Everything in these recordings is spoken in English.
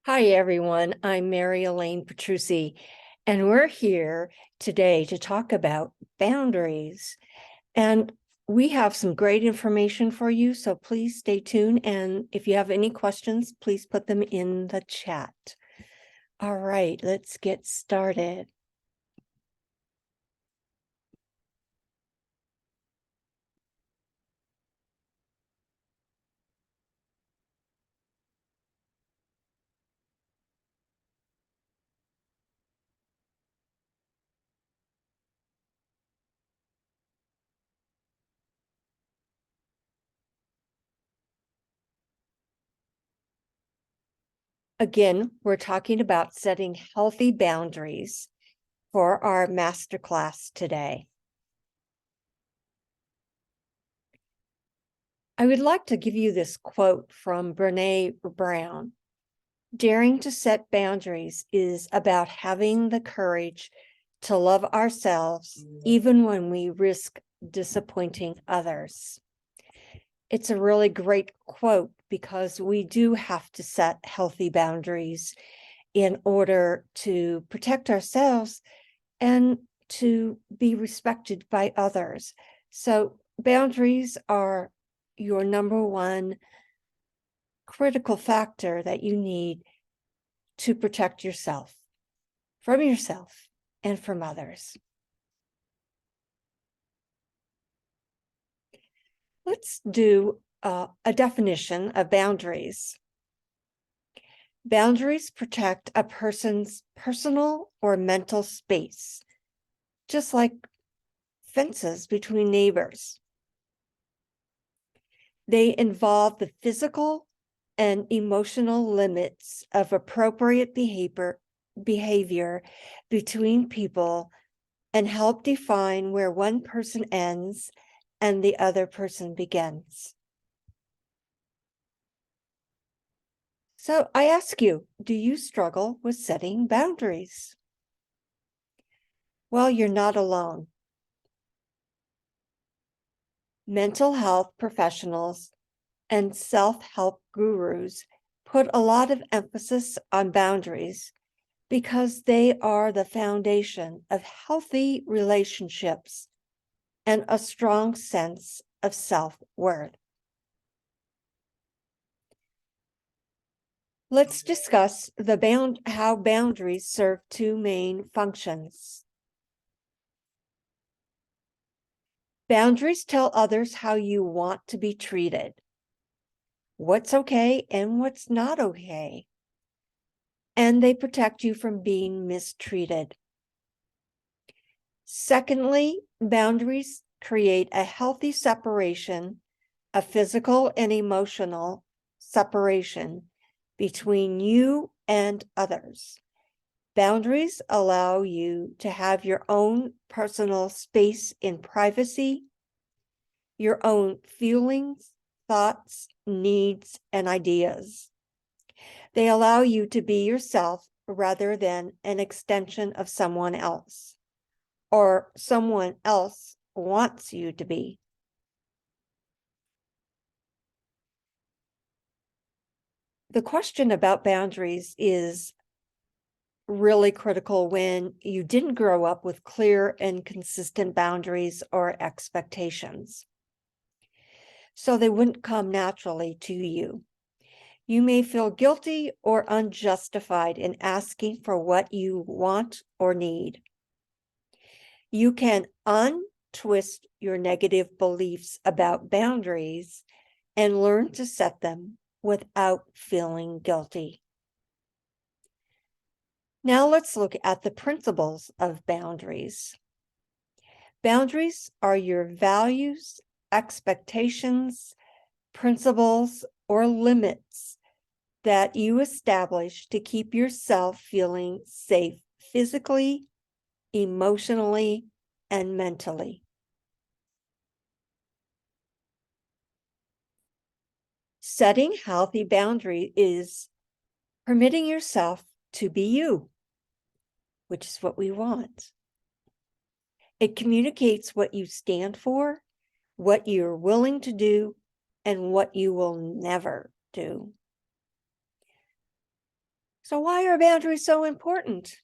Hi, everyone. I'm Mary Elaine Petrucci, and we're here today to talk about boundaries. And we have some great information for you, so please stay tuned. And if you have any questions, please put them in the chat. All right, let's get started. Again, we're talking about setting healthy boundaries for our masterclass today. I would like to give you this quote from Brené Brown. Daring to set boundaries is about having the courage to love ourselves, even when we risk disappointing others. It's a really great quote because we do have to set healthy boundaries in order to protect ourselves and to be respected by others. So boundaries are your number one critical factor that you need to protect yourself and from others. Let's do a definition of boundaries. Boundaries protect a person's personal or mental space, just like fences between neighbors. They involve the physical and emotional limits of appropriate behavior between people and help define where one person ends and the other person begins. So I ask you, do you struggle with setting boundaries? Well, you're not alone. Mental health professionals and self-help gurus put a lot of emphasis on boundaries because they are the foundation of healthy relationships and a strong sense of self-worth. Let's discuss how boundaries serve two main functions. Boundaries tell others how you want to be treated, what's okay and what's not okay, and they protect you from being mistreated. Secondly, boundaries create a healthy separation, a physical and emotional separation between you and others. Boundaries allow you to have your own personal space in privacy, your own feelings, thoughts, needs, and ideas. They allow you to be yourself rather than an extension of someone else, or someone else wants you to be. The question about boundaries is really critical when you didn't grow up with clear and consistent boundaries or expectations, so they wouldn't come naturally to you. You may feel guilty or unjustified in asking for what you want or need. You can untwist your negative beliefs about boundaries and learn to set them without feeling guilty. Now let's look at the principles of boundaries. Boundaries are your values, expectations, principles, or limits that you establish to keep yourself feeling safe physically, emotionally, and mentally. Setting healthy boundaries is permitting yourself to be you, which is what we want. It communicates what you stand for, what you're willing to do, and what you will never do. So why are boundaries so important?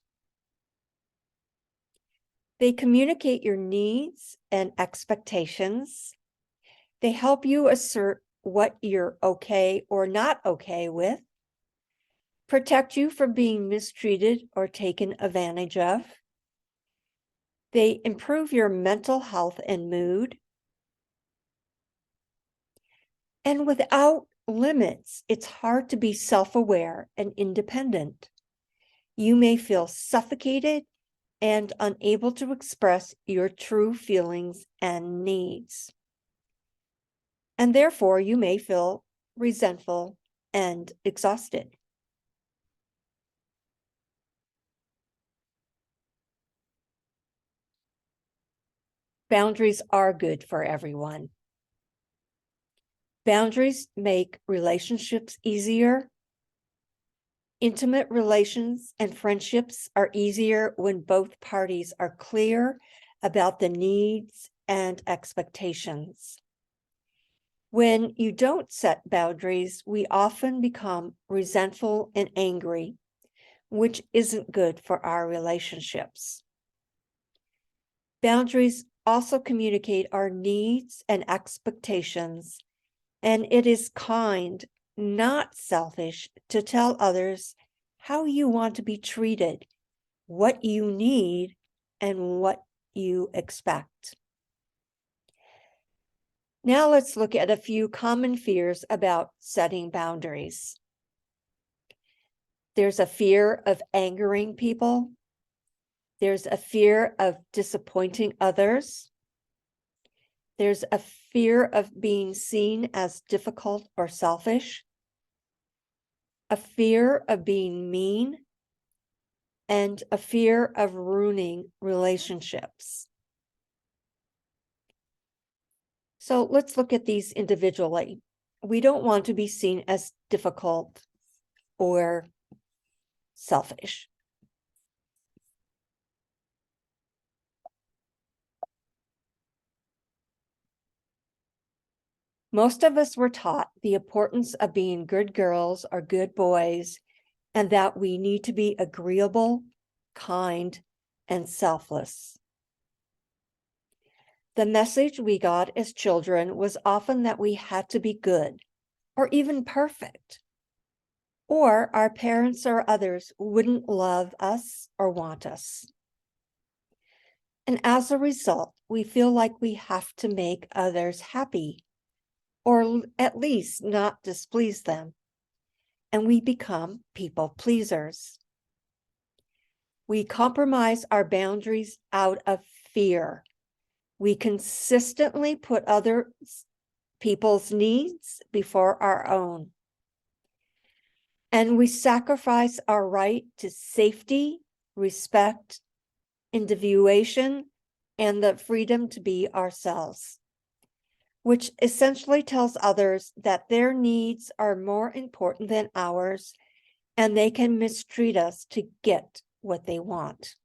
They communicate your needs and expectations. They help you assert what you're okay or not okay with, protect you from being mistreated or taken advantage of. They improve your mental health and mood. And without limits, it's hard to be self-aware and independent. You may feel suffocated and unable to express your true feelings and needs. And therefore, you may feel resentful and exhausted. Boundaries are good for everyone. Boundaries make relationships easier. Intimate relations and friendships are easier when both parties are clear about the needs and expectations. When you don't set boundaries, we often become resentful and angry, which isn't good for our relationships. Boundaries also communicate our needs and expectations, and it is kind, not selfish, to tell others how you want to be treated, what you need, and what you expect. Now let's look at a few common fears about setting boundaries. There's a fear of angering people. There's a fear of disappointing others. There's a fear of being seen as difficult or selfish. A fear of being mean, and a fear of ruining relationships. So let's look at these individually. We don't want to be seen as difficult or selfish. Most of us were taught the importance of being good girls or good boys, and that we need to be agreeable, kind, and selfless. The message we got as children was often that we had to be good or even perfect, or our parents or others wouldn't love us or want us. And as a result, we feel like we have to make others happy, or at least not displease them, and we become people pleasers. We compromise our boundaries out of fear. We consistently put other people's needs before our own. And we sacrifice our right to safety, respect, individuation, and the freedom to be ourselves, which essentially tells others that their needs are more important than ours, and they can mistreat us to get what they want.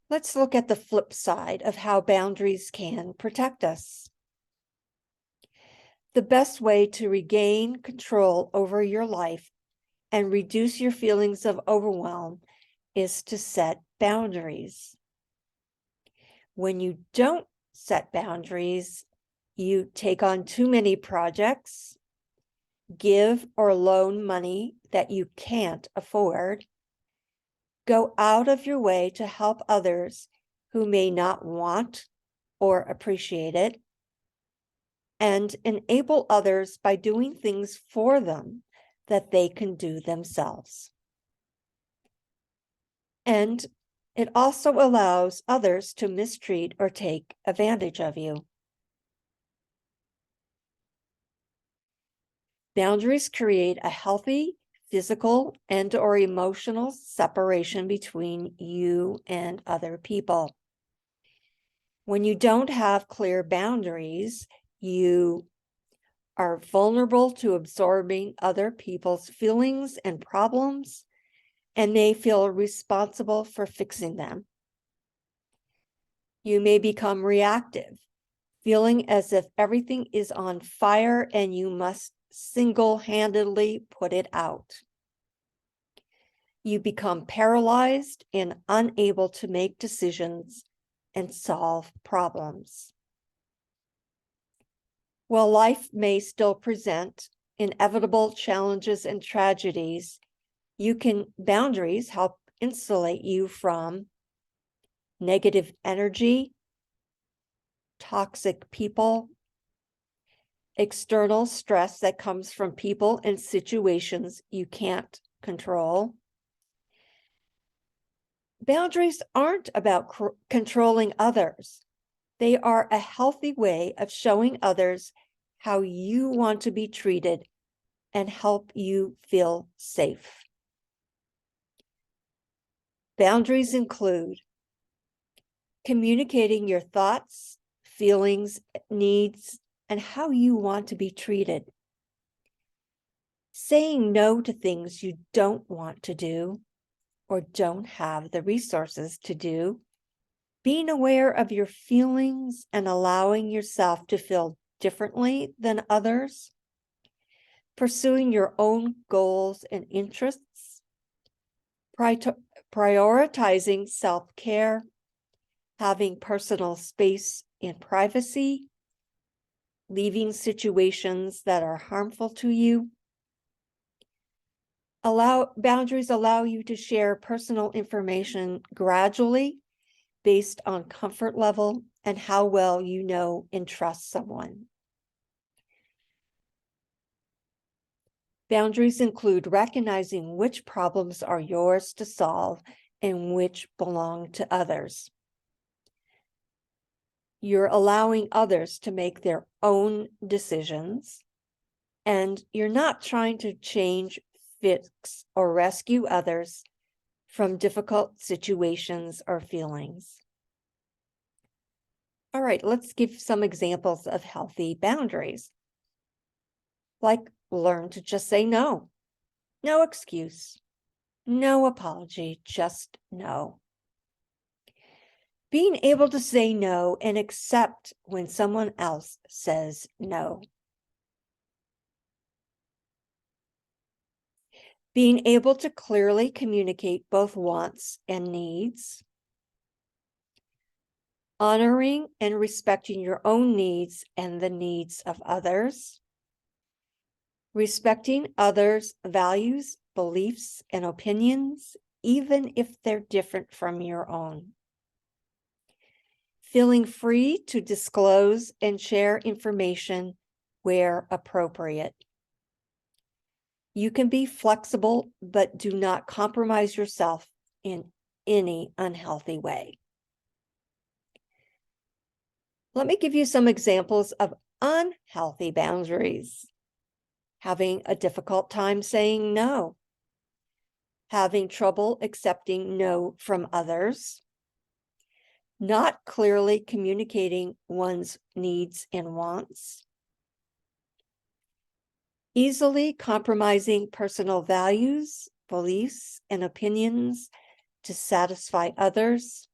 Let's look at the flip side of how boundaries can protect us. The best way to regain control over your life and reduce your feelings of overwhelm is to set boundaries. When you don't set boundaries, you take on too many projects, give or loan money that you can't afford, go out of your way to help others who may not want or appreciate it, and enable others by doing things for them that they can do themselves. And it also allows others to mistreat or take advantage of you. Boundaries create a healthy physical and or emotional separation between you and other people. When you don't have clear boundaries, you are vulnerable to absorbing other people's feelings and problems, and may feel responsible for fixing them. You may become reactive, feeling as if everything is on fire and you must single-handedly put it out. You become paralyzed and unable to make decisions and solve problems. While life may still present inevitable challenges and tragedies, boundaries help insulate you from negative energy, toxic people, external stress that comes from people and situations you can't control. Boundaries aren't about controlling others. They are a healthy way of showing others how you want to be treated and help you feel safe. Boundaries include communicating your thoughts, feelings, needs, and how you want to be treated. Saying no to things you don't want to do or don't have the resources to do. Being aware of your feelings and allowing yourself to feel differently than others. Pursuing your own goals and interests. Prioritizing self-care. Having personal space and privacy. Leaving situations that are harmful to you. Boundaries allow you to share personal information gradually based on comfort level and how well you know and trust someone. Boundaries include recognizing which problems are yours to solve and which belong to others. You're allowing others to make their own decisions, and you're not trying to change, fix, or rescue others from difficult situations or feelings. All right, let's give some examples of healthy boundaries. Like learn to just say no. No excuse. No apology, just no. Being able to say no and accept when someone else says no. Being able to clearly communicate both wants and needs. Honoring and respecting your own needs and the needs of others. Respecting others' values, beliefs, and opinions, even if they're different from your own. Feeling free to disclose and share information where appropriate. You can be flexible, but do not compromise yourself in any unhealthy way. Let me give you some examples of unhealthy boundaries. Having a difficult time saying no. Having trouble accepting no from others. Not clearly communicating one's needs and wants. Easily compromising personal values, beliefs, and opinions to satisfy others.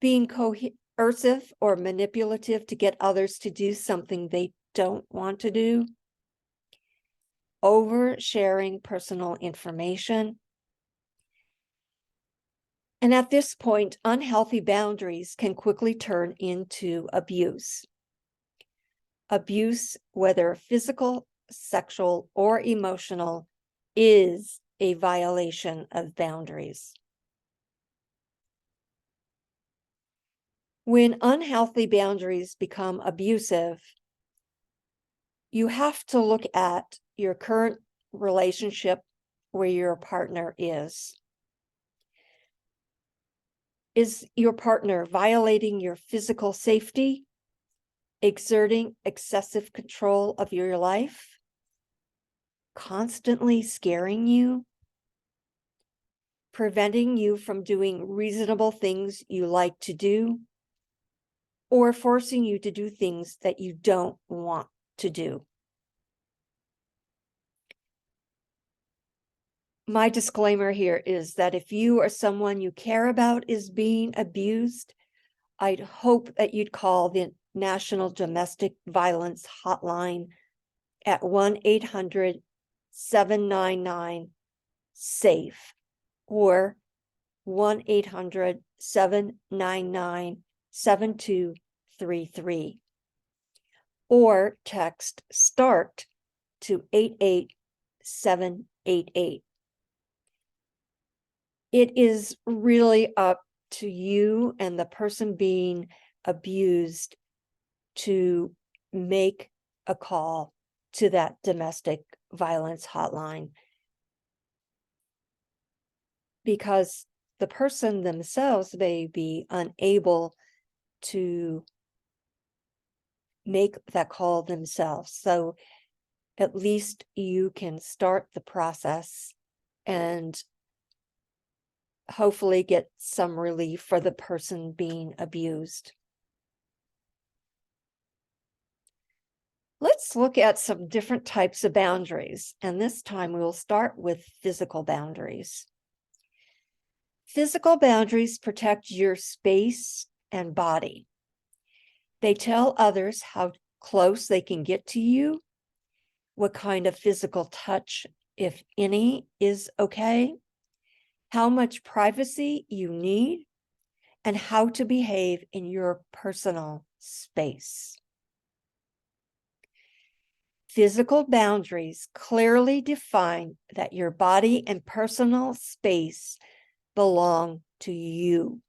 Being coercive or manipulative to get others to do something they don't want to do. Oversharing personal information. And at this point, unhealthy boundaries can quickly turn into abuse. Abuse, whether physical, sexual, or emotional, is a violation of boundaries. When unhealthy boundaries become abusive, you have to look at your current relationship where your partner is. Is your partner violating your physical safety, exerting excessive control of your life, constantly scaring you, preventing you from doing reasonable things you like to do, or forcing you to do things that you don't want to do? My disclaimer here is that if you or someone you care about is being abused, I'd hope that you'd call the National Domestic Violence Hotline at 1-800-799-SAFE or 1-800-799-7233, or text START to 88788. It is really up to you and the person being abused to make a call to that domestic violence hotline, because the person themselves may be unable to make that call themselves. So at least you can start the process and hopefully get some relief for the person being abused. Let's look at some different types of boundaries, and this time we'll start with physical boundaries. Physical boundaries protect your space and body. They tell others how close they can get to you, what kind of physical touch, if any, is okay, how much privacy you need, and how to behave in your personal space. Physical boundaries clearly define that your body and personal space belong to you.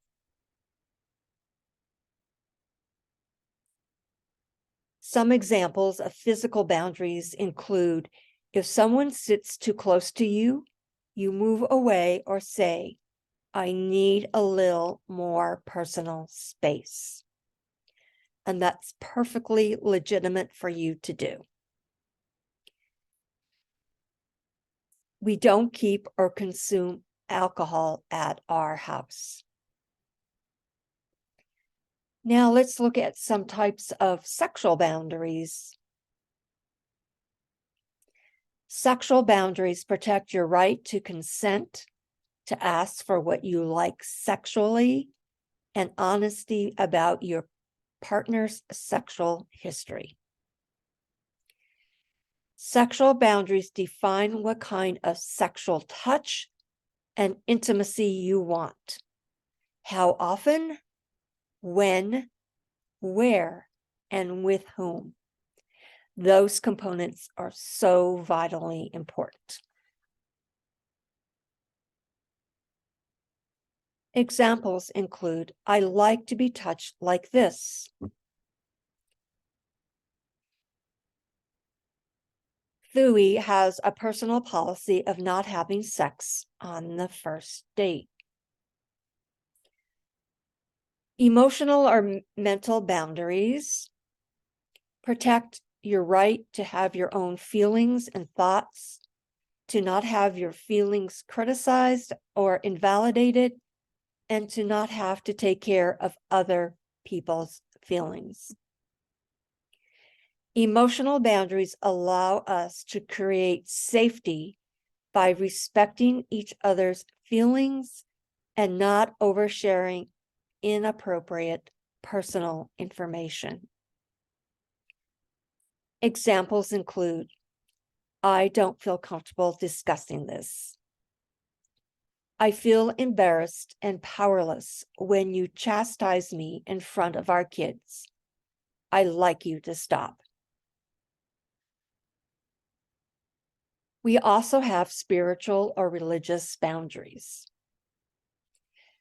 Some examples of physical boundaries include: if someone sits too close to you, you move away or say, "I need a little more personal space." And that's perfectly legitimate for you to do. We don't keep or consume alcohol at our house. Now let's look at some types of sexual boundaries. Sexual boundaries protect your right to consent, to ask for what you like sexually, and honesty about your partner's sexual history. Sexual boundaries define what kind of sexual touch and intimacy you want, how often, when, where, and with whom. Those components are so vitally important. Examples include: I like to be touched like this. Thuy has a personal policy of not having sex on the first date. Emotional or mental boundaries protect your right to have your own feelings and thoughts, to not have your feelings criticized or invalidated, and to not have to take care of other people's feelings. Emotional boundaries allow us to create safety by respecting each other's feelings and not oversharing inappropriate personal information. Examples include: I don't feel comfortable discussing this. I feel embarrassed and powerless when you chastise me in front of our kids. I'd like you to stop. We also have spiritual or religious boundaries.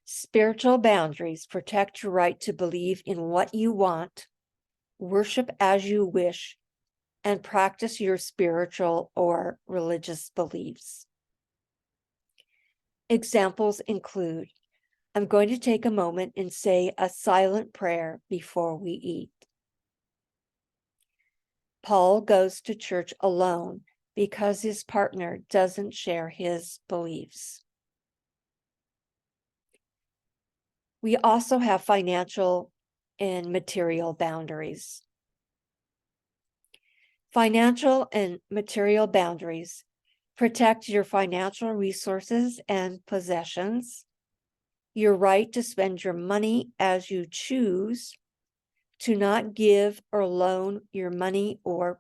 Spiritual boundaries protect your right to believe in what you want, worship as you wish, and practice your spiritual or religious beliefs. Examples include: I'm going to take a moment and say a silent prayer before we eat. Paul goes to church alone because his partner doesn't share his beliefs. We also have financial and material boundaries. Financial and material boundaries protect your financial resources and possessions, your right to spend your money as you choose, to not give or loan your money or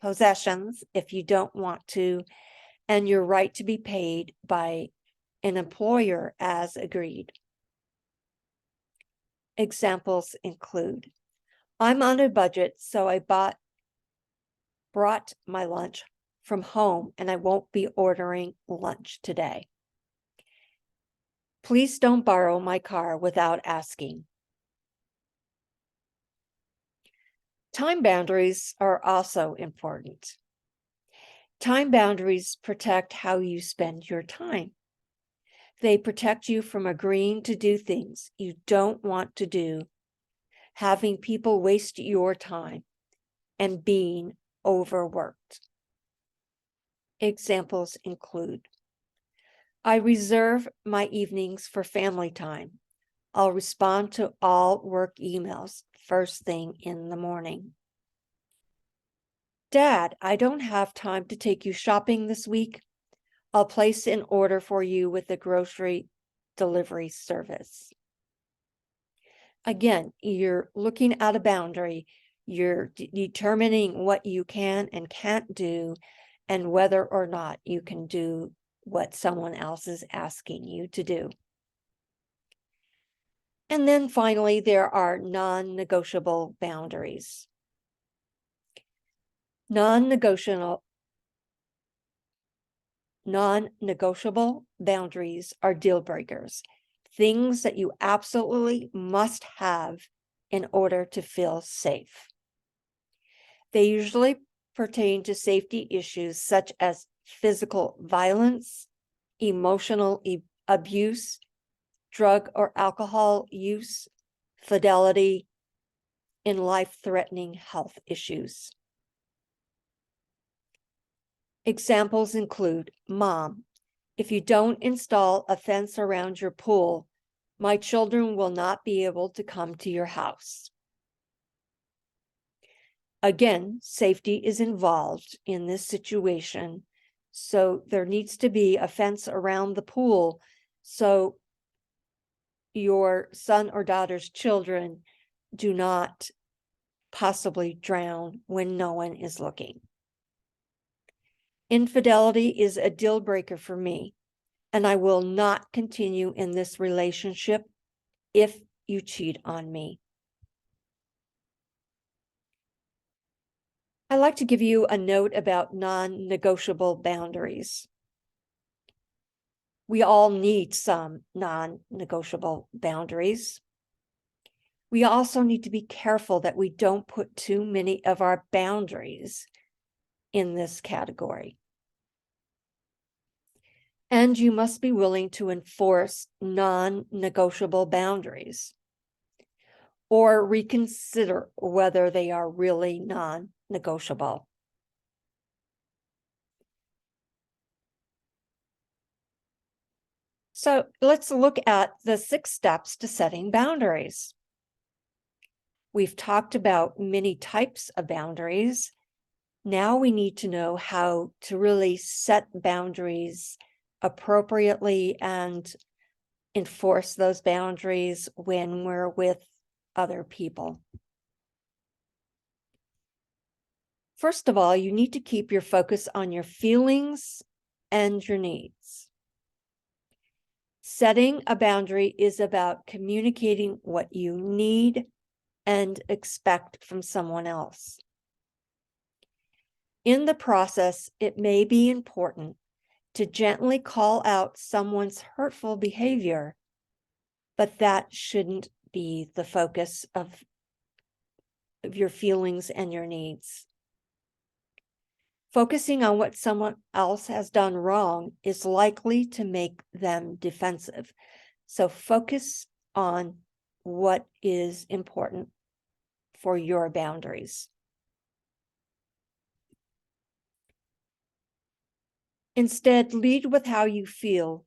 possessions if you don't want to, and your right to be paid by an employer as agreed. Examples include, I'm on a budget, so I brought my lunch from home and I won't be ordering lunch today. Please don't borrow my car without asking. Time boundaries are also important. Time boundaries protect how you spend your time. They protect you from agreeing to do things you don't want to do, having people waste your time, and being overworked. Examples include, I reserve my evenings for family time. I'll respond to all work emails first thing in the morning. Dad, I don't have time to take you shopping this week. I'll place an order for you with the grocery delivery service. Again, you're looking at a boundary. You're determining what you can and can't do, and whether or not you can do what someone else is asking you to do. And then finally, there are non-negotiable boundaries. Non-negotiable boundaries are deal breakers, things that you absolutely must have in order to feel safe. They usually pertain to safety issues such as physical violence, emotional abuse, drug or alcohol use, fidelity, and life-threatening health issues. Examples include, Mom, if you don't install a fence around your pool, my children will not be able to come to your house. Again, safety is involved in this situation, so there needs to be a fence around the pool so your son or daughter's children do not possibly drown when no one is looking. Infidelity is a deal breaker for me, and I will not continue in this relationship if you cheat on me. I'd like to give you a note about non-negotiable boundaries. We all need some non-negotiable boundaries. We also need to be careful that we don't put too many of our boundaries in this category. And you must be willing to enforce non-negotiable boundaries or reconsider whether they are really non-negotiable. So let's look at the 6 steps to setting boundaries. We've talked about many types of boundaries. Now we need to know how to really set boundaries appropriately and enforce those boundaries when we're with other people. First of all, you need to keep your focus on your feelings and your needs. Setting a boundary is about communicating what you need and expect from someone else. In the process, it may be important to gently call out someone's hurtful behavior, but that shouldn't be the focus of your feelings and your needs. Focusing on what someone else has done wrong is likely to make them defensive. So focus on what is important for your boundaries. Instead, lead with how you feel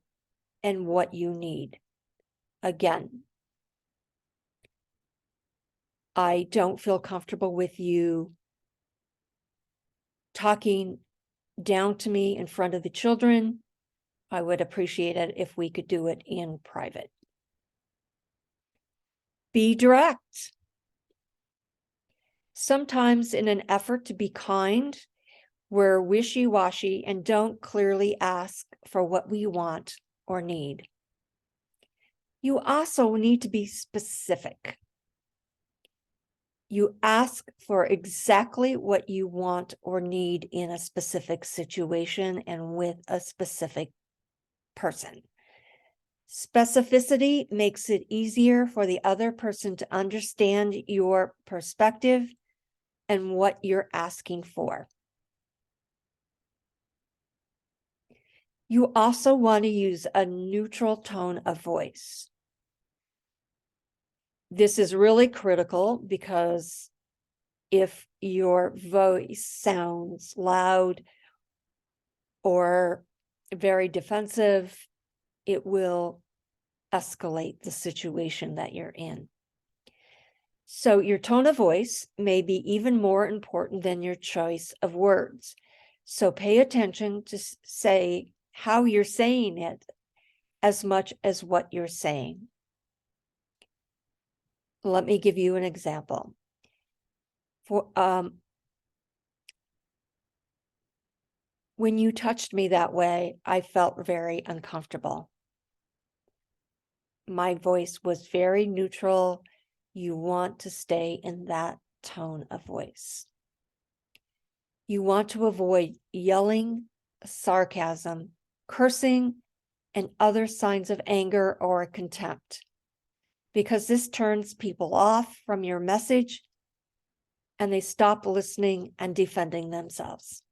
and what you need. Again, I don't feel comfortable with you talking down to me in front of the children. I would appreciate it if we could do it in private. Be direct. Sometimes in an effort to be kind, We're wishy-washy and don't clearly ask for what we want or need. You also need to be specific. You ask for exactly what you want or need in a specific situation and with a specific person. Specificity makes it easier for the other person to understand your perspective and what you're asking for. You also want to use a neutral tone of voice. This is really critical because if your voice sounds loud or very defensive, it will escalate the situation that you're in. So your tone of voice may be even more important than your choice of words. So pay attention to say how you're saying it as much as what you're saying. Let me give you an example. When you touched me that way, I felt very uncomfortable. My voice was very neutral. You want to stay in that tone of voice. You want to avoid yelling, sarcasm, cursing, and other signs of anger or contempt, because this turns people off from your message and they stop listening and defending themselves.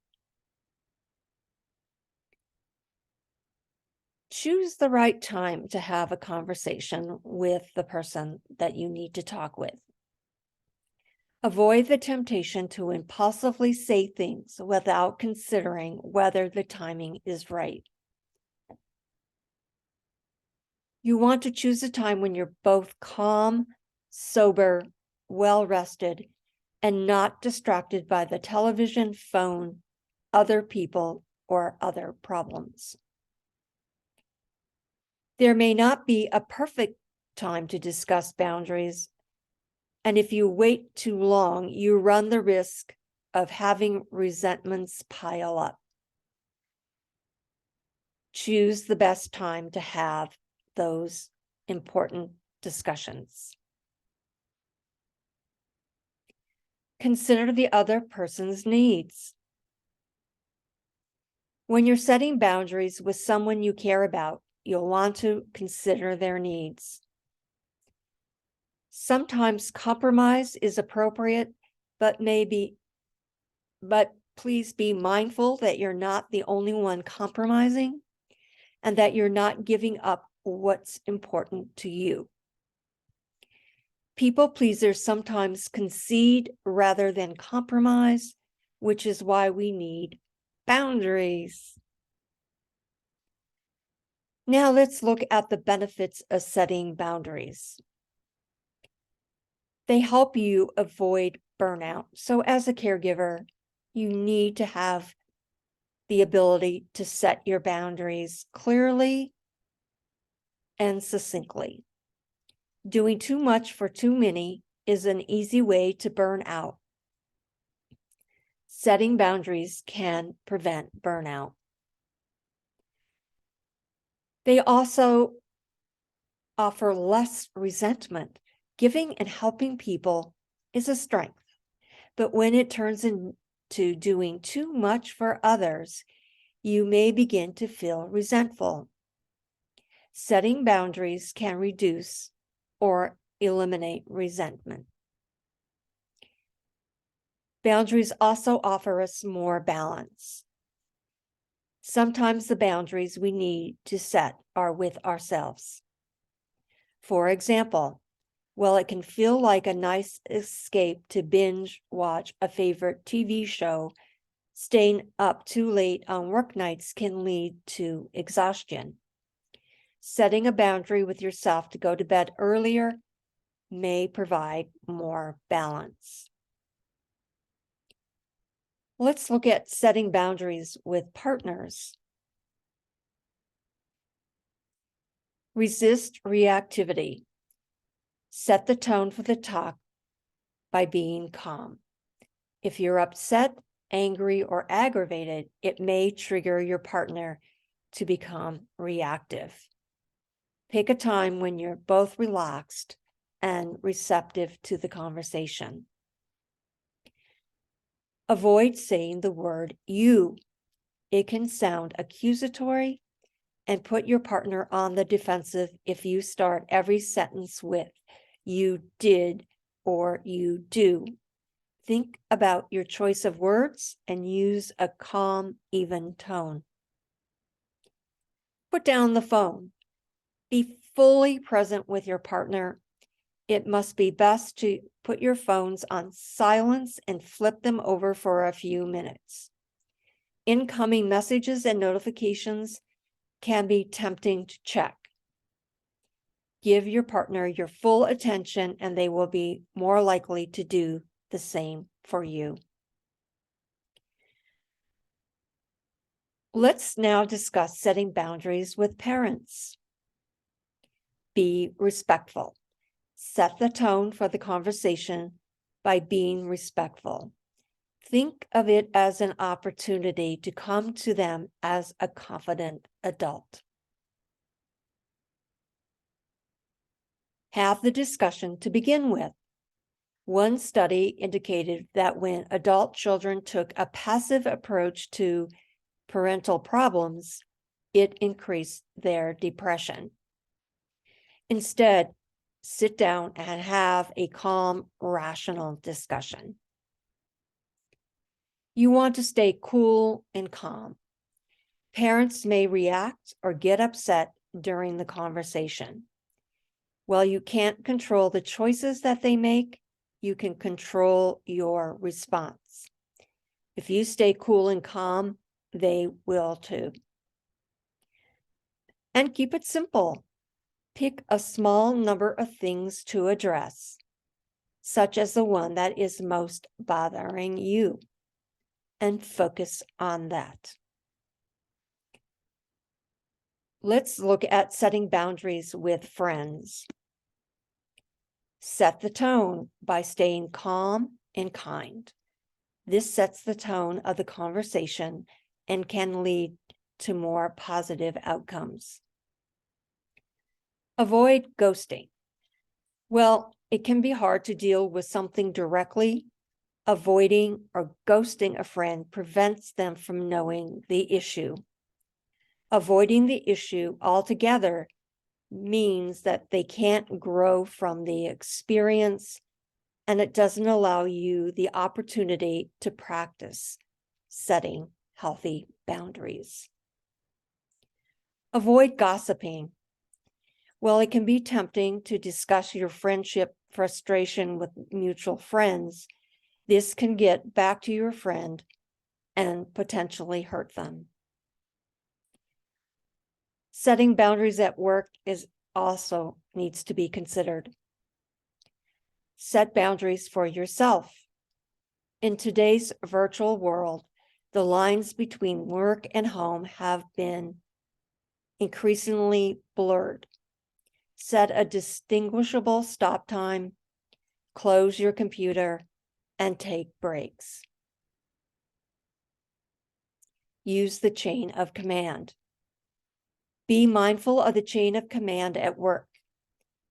Choose the right time to have a conversation with the person that you need to talk with. Avoid the temptation to impulsively say things without considering whether the timing is right. You want to choose a time when you're both calm, sober, well-rested, and not distracted by the television, phone, other people, or other problems. There may not be a perfect time to discuss boundaries, and if you wait too long, you run the risk of having resentments pile up. Choose the best time to have those important discussions. Consider the other person's needs. When you're setting boundaries with someone you care about, you'll want to consider their needs. Sometimes compromise is appropriate, but please be mindful that you're not the only one compromising and that you're not giving up what's important to you. People pleasers sometimes concede rather than compromise, which is why we need boundaries. Now let's look at the benefits of setting boundaries. They help you avoid burnout. So as a caregiver, you need to have the ability to set your boundaries clearly and succinctly. Doing too much for too many is an easy way to burn out. Setting boundaries can prevent burnout. They also offer less resentment. Giving and helping people is a strength, but when it turns into doing too much for others, you may begin to feel resentful. Setting boundaries can reduce or eliminate resentment. Boundaries also offer us more balance. Sometimes the boundaries we need to set are with ourselves. For example, while it can feel like a nice escape to binge watch a favorite TV show, staying up too late on work nights can lead to exhaustion. Setting a boundary with yourself to go to bed earlier may provide more balance. Let's look at setting boundaries with partners. Resist reactivity. Set the tone for the talk by being calm. If you're upset, angry, or aggravated, it may trigger your partner to become reactive. Pick a time when you're both relaxed and receptive to the conversation. Avoid saying the word you. It can sound accusatory and put your partner on the defensive if you start every sentence with you did or you do. Think about your choice of words and use a calm, even tone. Put down the phone. Be fully present with your partner. It must be best to put your phones on silence and flip them over for a few minutes. Incoming messages and notifications can be tempting to check. Give your partner your full attention and they will be more likely to do the same for you. Let's now discuss setting boundaries with parents. Be respectful. Set the tone for the conversation by being respectful. Think of it as an opportunity to come to them as a confident adult. Have the discussion to begin with. One study indicated that when adult children took a passive approach to parental problems, it increased their depression. Instead, sit down and have a calm, rational discussion. You want to stay cool and calm. Parents may react or get upset during the conversation. While you can't control the choices that they make, you can control your response. If you stay cool and calm, they will too. And keep it simple. Pick a small number of things to address, such as the one that is most bothering you, and focus on that. Let's look at setting boundaries with friends. Set the tone by staying calm and kind. This sets the tone of the conversation and can lead to more positive outcomes. Avoid ghosting. Well, it can be hard to deal with something directly. Avoiding or ghosting a friend prevents them from knowing the issue. Avoiding the issue altogether means that they can't grow from the experience, and it doesn't allow you the opportunity to practice setting healthy boundaries. Avoid gossiping. Well, it can be tempting to discuss your friendship frustration with mutual friends. This can get back to your friend and potentially hurt them. Setting boundaries at work also needs to be considered. Set boundaries for yourself. In today's virtual world, the lines between work and home have been increasingly blurred. Set a distinguishable stop time, close your computer, and take breaks. Use the chain of command. Be mindful of the chain of command at work.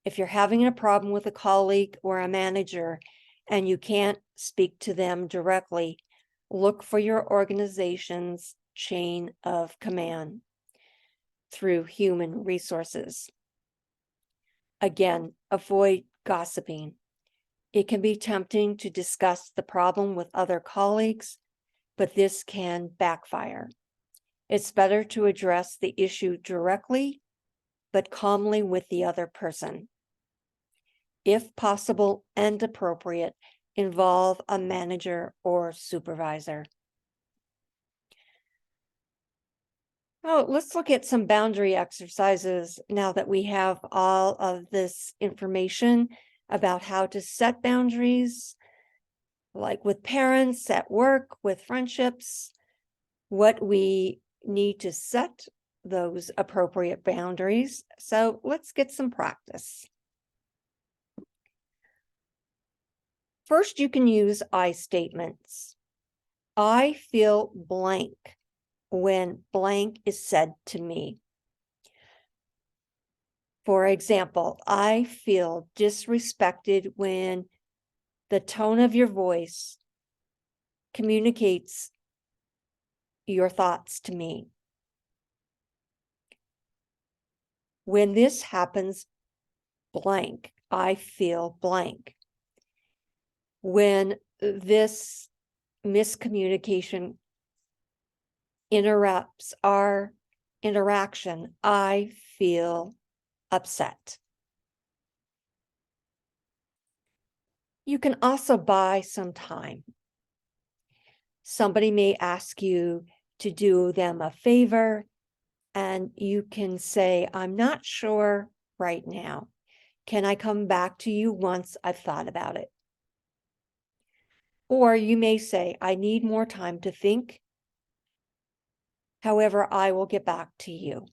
If you're having a problem with a colleague or a manager and you can't speak to them directly, look for your organization's chain of command through human resources. Again, avoid gossiping. It can be tempting to discuss the problem with other colleagues, but this can backfire. It's better to address the issue directly, but calmly with the other person. If possible and appropriate, involve a manager or supervisor. Oh, let's look at some boundary exercises now that we have all of this information about how to set boundaries, like with parents, at work, with friendships, what we need to set those appropriate boundaries. So let's get some practice. First, you can use I statements. I feel blank when blank is said to me. For example, I feel disrespected when the tone of your voice communicates your thoughts to me. When this happens, blank, I feel blank. When this miscommunication interrupts our interaction, I feel upset. You can also buy some time. Somebody may ask you to do them a favor, and you can say, I'm not sure right now. Can I come back to you once I've thought about it? Or you may say, I need more time to think. However, I will get back to you.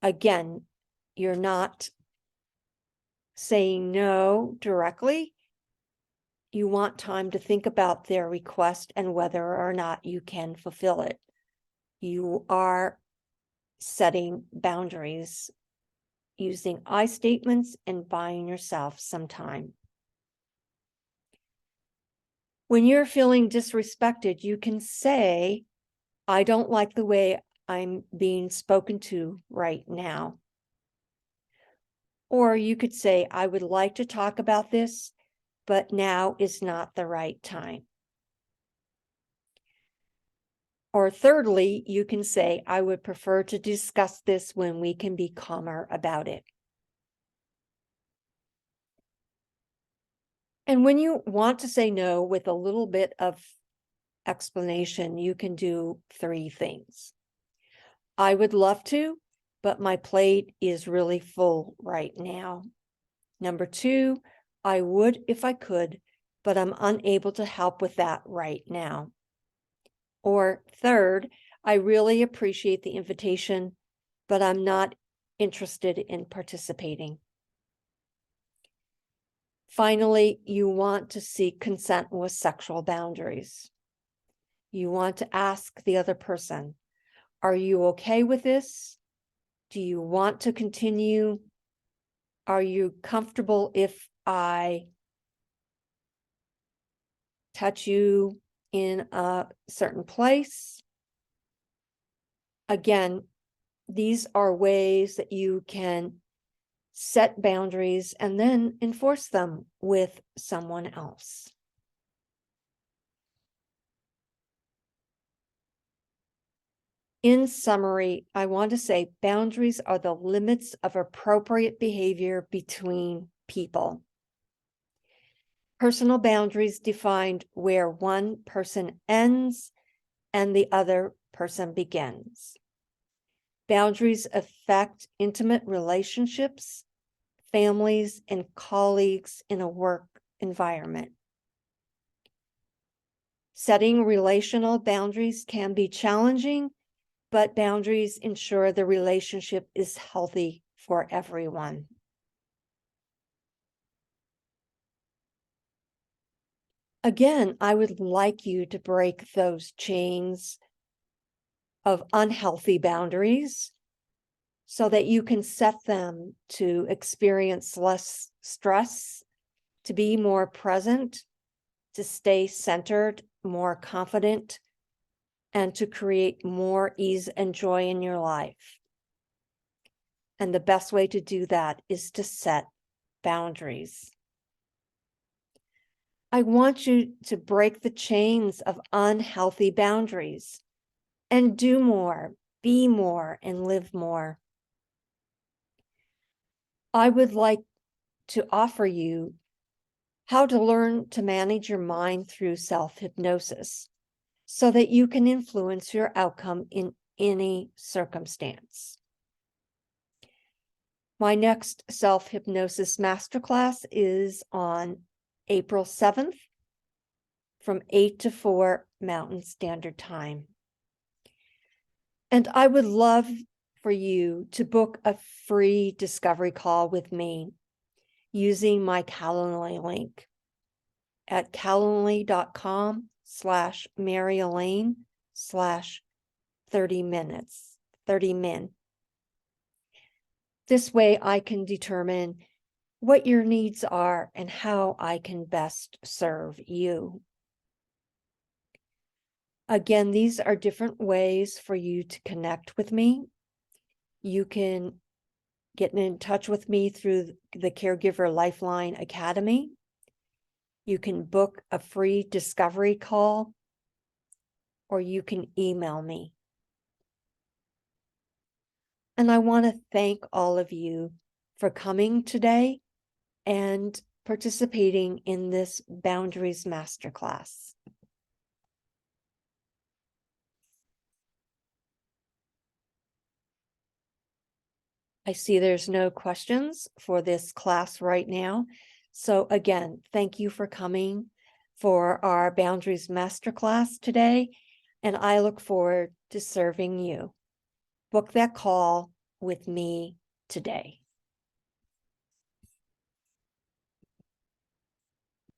Again, you're not saying no directly. You want time to think about their request and whether or not you can fulfill it. You are setting boundaries using I statements and buying yourself some time. When you're feeling disrespected, you can say, I don't like the way I'm being spoken to right now. Or you could say, I would like to talk about this, but now is not the right time. Or thirdly, you can say, I would prefer to discuss this when we can be calmer about it. And when you want to say no with a little bit of explanation, you can do 3 things. I would love to, but my plate is really full right now. Number 2, I would if I could, but I'm unable to help with that right now. Or third, I really appreciate the invitation, but I'm not interested in participating. Finally, you want to seek consent with sexual boundaries. You want to ask the other person, are you okay with this? Do you want to continue? Are you comfortable if I touch you in a certain place? Again, these are ways that you can set boundaries and then enforce them with someone else. In summary, I want to say boundaries are the limits of appropriate behavior between people. Personal boundaries defined where one person ends and the other person begins. Boundaries affect intimate relationships, families, and colleagues in a work environment. Setting relational boundaries can be challenging, but boundaries ensure the relationship is healthy for everyone. Again, I would like you to break those chains of unhealthy boundaries so that you can set them to experience less stress, to be more present, to stay centered, more confident, and to create more ease and joy in your life. And the best way to do that is to set boundaries. I want you to break the chains of unhealthy boundaries and do more, be more, and live more. I would like to offer you how to learn to manage your mind through self-hypnosis so that you can influence your outcome in any circumstance. My next self-hypnosis masterclass is on April 7th from 8 to 4 Mountain Standard Time. And I would love for you to book a free discovery call with me using my Calendly link at calendly.com Mary Elaine /30 minutes, 30 min. This way I can determine what your needs are and how I can best serve you. Again, these are different ways for you to connect with me. You can get in touch with me through the Caregiver Lifeline Academy. You can book a free discovery call, or you can email me. And I want to thank all of you for coming today and participating in this Boundaries Masterclass. I see there's no questions for this class right now. So again, thank you for coming for our Boundaries Masterclass today, and I look forward to serving you. Book that call with me today.